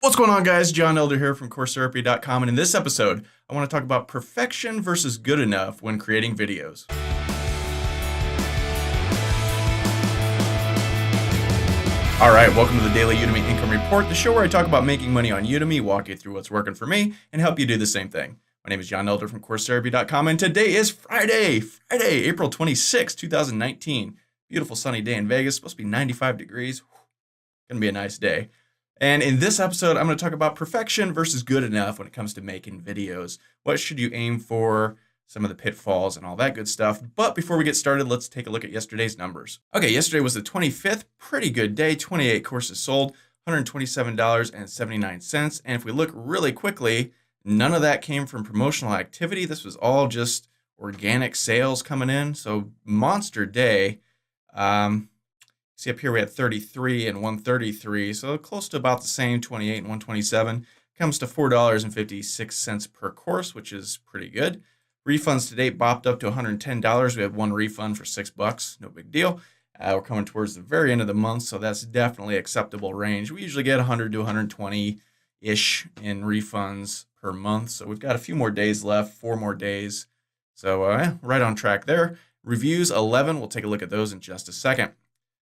What's going on, guys? John Elder here from CourseTherapy.com, and in this episode, I want to talk about perfection versus good enough when creating videos. All right, welcome to the Daily Udemy Income Report, the show where I talk about making money on Udemy, walk you through what's working for me, and help you do the same thing. My name is John Elder from CourseTherapy.com, and today is Friday, April 26, 2019. Beautiful sunny day in Vegas, supposed to be 95 degrees. Gonna be a nice day. And in this episode, I'm going to talk about perfection versus good enough when it comes to making videos. What should you aim for? Some of the pitfalls and all that good stuff. But before we get started, let's take a look at yesterday's numbers. Okay, yesterday was the 25th. Pretty good day. 28 courses sold, $127.79. And if we look really quickly, none of that came from promotional activity. This was all just organic sales coming in. So monster day. See up here we had 33 and 133, so close to about the same, 28 and 127. Comes to $4.56 per course, which is pretty good. Refunds to date bopped up to $110. We had one refund for $6, no big deal. We're coming towards the very end of the month, so that's definitely acceptable range. We usually get 100 to 120-ish in refunds per month, so we've got a few more days left, 4 more days. So right on track there. Reviews 11, we'll take a look at those in just a second.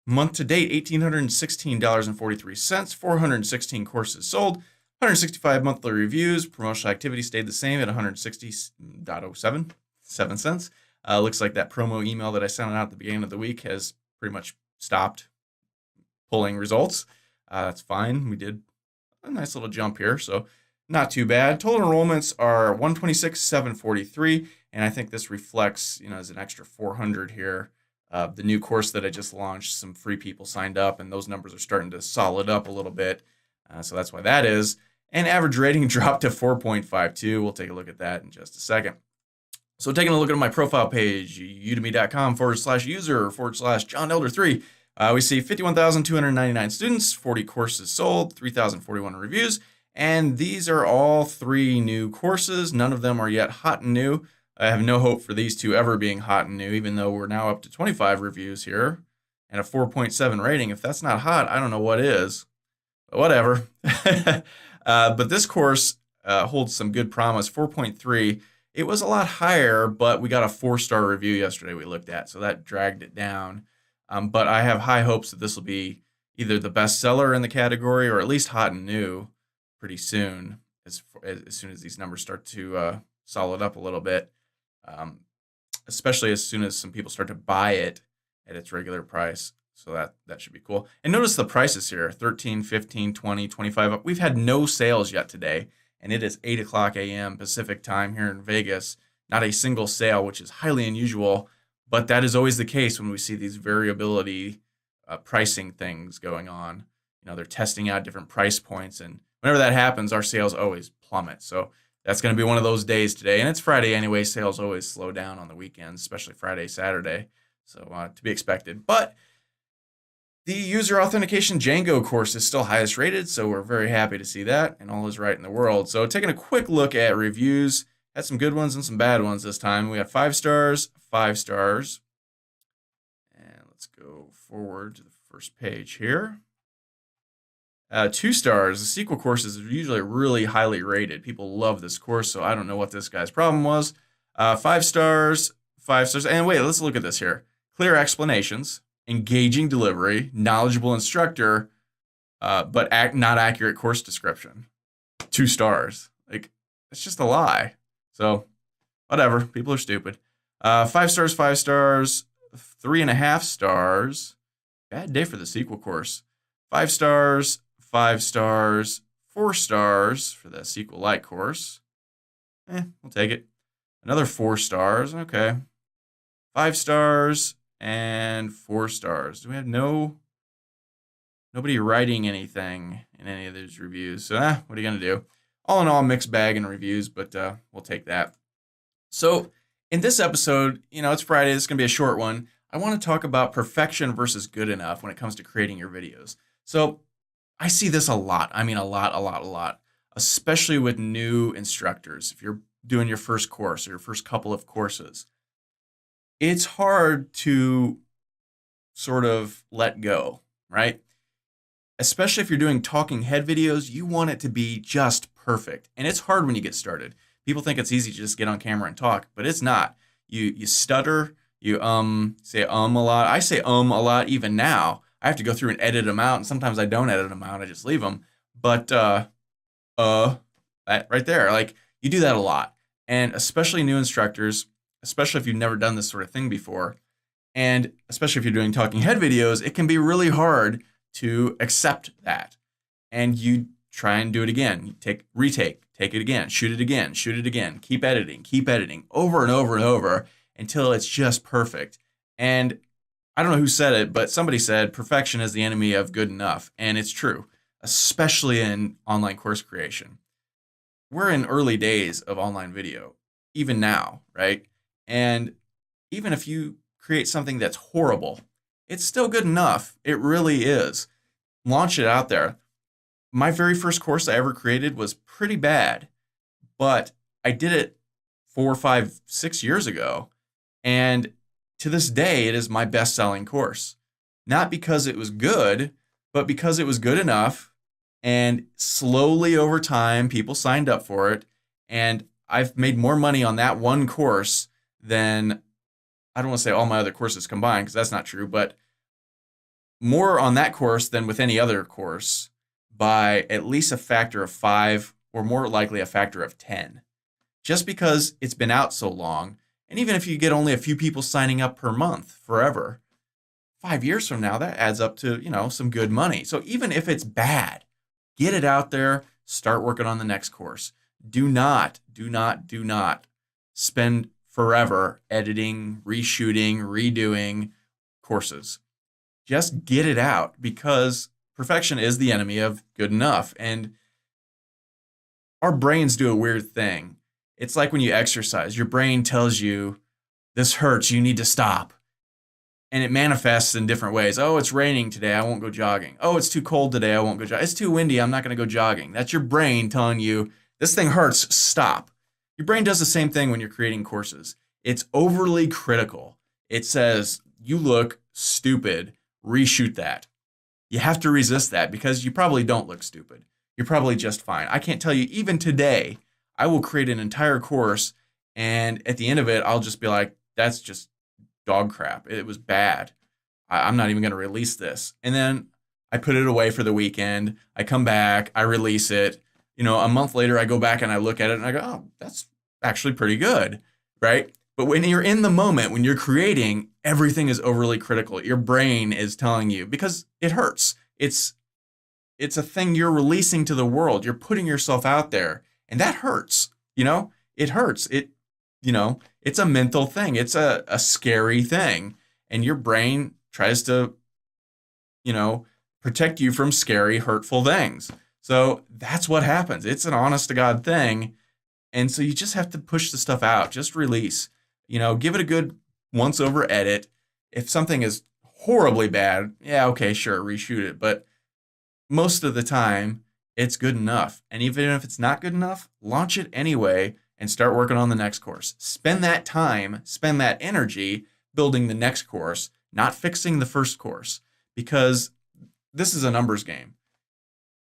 Month to date, $1,816.43, 416 courses sold, 165 monthly reviews. Promotional activity stayed the same at 160.07 cents. Looks like that promo email that I sent out at the beginning of the week has pretty much stopped pulling results. That's fine. We did a nice little jump here, so not too bad. Total enrollments are 126,743, and I think this reflects, as an extra 400 here. The new course that I just launched, some free people signed up, and those numbers are starting to solid up a little bit. So that's why that is. And average rating dropped to 4.52. We'll take a look at that in just a second. So taking a look at my profile page, udemy.com/user/John Elder 3, we see 51,299 students, 40 courses sold, 3,041 reviews. And these are all 3 new courses. None of them are yet hot and new. I have no hope for these 2 ever being hot and new, even though we're now up to 25 reviews here and a 4.7 rating. If that's not hot, I don't know what is. But whatever. But this course holds some good promise. 4.3. It was a lot higher, but we got a 4-star review yesterday we looked at, so that dragged it down. But I have high hopes that this will be either the best seller in the category or at least hot and new pretty soon, as soon as these numbers start to solid up a little bit. Especially as soon as some people start to buy it at its regular price. So that should be cool. And notice the prices here, 13, 15, 20, 25. We've had no sales yet today, and it is 8 o'clock a.m. Pacific time here in Vegas. Not a single sale, which is highly unusual, but that is always the case when we see these variability pricing things going on. They're testing out different price points, and whenever that happens, our sales always plummet. So that's going to be one of those days today. And it's Friday anyway. Sales always slow down on the weekends, especially Friday, Saturday. So to be expected. But the user authentication Django course is still highest rated. So we're very happy to see that. And all is right in the world. So taking a quick look at reviews. Had some good ones and some bad ones this time. We got 5 stars, 5 stars. And let's go forward to the first page here. 2 stars. The sequel course is usually really highly rated. People love this course, so I don't know what this guy's problem was. 5 stars, 5 stars. And wait, let's look at this here. Clear explanations, engaging delivery, knowledgeable instructor, but not accurate course description. 2 stars. It's just a lie. So, whatever. People are stupid. 5 stars, 5 stars, 3.5 stars. Bad day for the sequel course. 5 stars, 5 stars, 4 stars for the SQLite course. We'll take it. Another 4 stars. Okay. 5 stars and 4 stars. Do we have nobody writing anything in any of these reviews? So, what are you going to do? All in all, mixed bag in reviews, but we'll take that. So, in this episode, it's Friday. This is going to be a short one. I want to talk about perfection versus good enough when it comes to creating your videos. So, I see this a lot. I mean, a lot, especially with new instructors. If you're doing your first course or your first couple of courses, it's hard to sort of let go, right? especially if you're doing talking head videos, you want it to be just perfect. And it's hard when you get started. People think it's easy to just get on camera and talk, but it's not. You stutter, you say a lot. I say a lot even now. I have to go through and edit them out, and sometimes I don't edit them out. I just leave them. But that right there, like, you do that a lot. And especially new instructors, especially if you've never done this sort of thing before, and especially if you're doing talking head videos, it can be really hard to accept that. And you try and do it again. You retake, take it again, shoot it again, keep editing over and over and over until it's just perfect. And I don't know who said it, but somebody said perfection is the enemy of good enough. And it's true, especially in online course creation. We're in early days of online video, even now, right? And even if you create something that's horrible, it's still good enough. It really is. Launch it out there. My very first course I ever created was pretty bad, but I did it 4, 5, 6 years ago. And to this day, it is my best-selling course. Not because it was good, but because it was good enough. And slowly over time, people signed up for it. And I've made more money on that one course than, I don't want to say all my other courses combined, because that's not true, but more on that course than with any other course by at least a factor of 5, or more likely a factor of 10. Just because it's been out so long, and even if you get only a few people signing up per month forever, 5 years from now, that adds up to, some good money. So even if it's bad, get it out there, start working on the next course. Do not spend forever editing, reshooting, redoing courses. Just get it out, because perfection is the enemy of good enough. And our brains do a weird thing. It's like when you exercise, your brain tells you, this hurts, you need to stop. And it manifests in different ways. Oh, it's raining today, I won't go jogging. Oh, it's too cold today, I won't go jogging. It's too windy, I'm not going to go jogging. That's your brain telling you, this thing hurts, stop. Your brain does the same thing when you're creating courses. It's overly critical. It says, you look stupid, reshoot that. You have to resist that, because you probably don't look stupid. You're probably just fine. I can't tell you, even today, I will create an entire course, and at the end of it, I'll just be like, that's just dog crap. It was bad. I'm not even going to release this. And then I put it away for the weekend. I come back, I release it. A month later, I go back and I look at it and I go, oh, that's actually pretty good, right? But when you're in the moment, when you're creating, everything is overly critical. Your brain is telling you, because it hurts. It's a thing you're releasing to the world. You're putting yourself out there, and that hurts. It hurts. It's a mental thing. It's a scary thing. And your brain tries to, protect you from scary, hurtful things. So that's what happens. It's an honest to God thing. And so you just have to push the stuff out. Just release. Give it a good once over edit. If something is horribly bad, yeah, okay, sure, reshoot it. But most of the time, it's good enough. And even if it's not good enough, launch it anyway and start working on the next course. Spend that time, spend that energy building the next course, not fixing the first course, because this is a numbers game.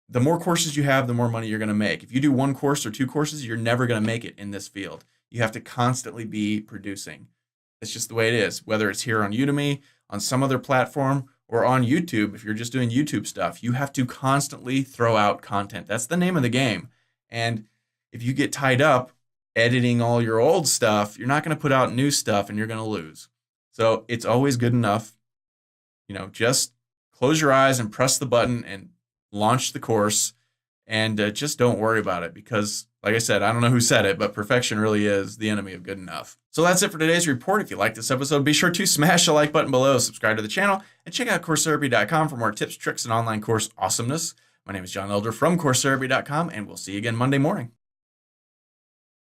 The more courses you have, the more money you're going to make. If you do 1 course or 2 courses, you're never going to make it in this field. You have to constantly be producing. It's just the way it is, whether it's here on Udemy, on some other platform, or on YouTube. If you're just doing YouTube stuff, you have to constantly throw out content. That's the name of the game. And if you get tied up editing all your old stuff, you're not going to put out new stuff, and you're going to lose. So it's always good enough. Just close your eyes and press the button and launch the course, and just don't worry about it, because, like I said, I don't know who said it, but perfection really is the enemy of good enough. So that's it for today's report. If you liked this episode, be sure to smash the like button below, subscribe to the channel, and check out CourseTherapy.com for more tips, tricks, and online course awesomeness. My name is John Elder from CourseTherapy.com, and we'll see you again Monday morning.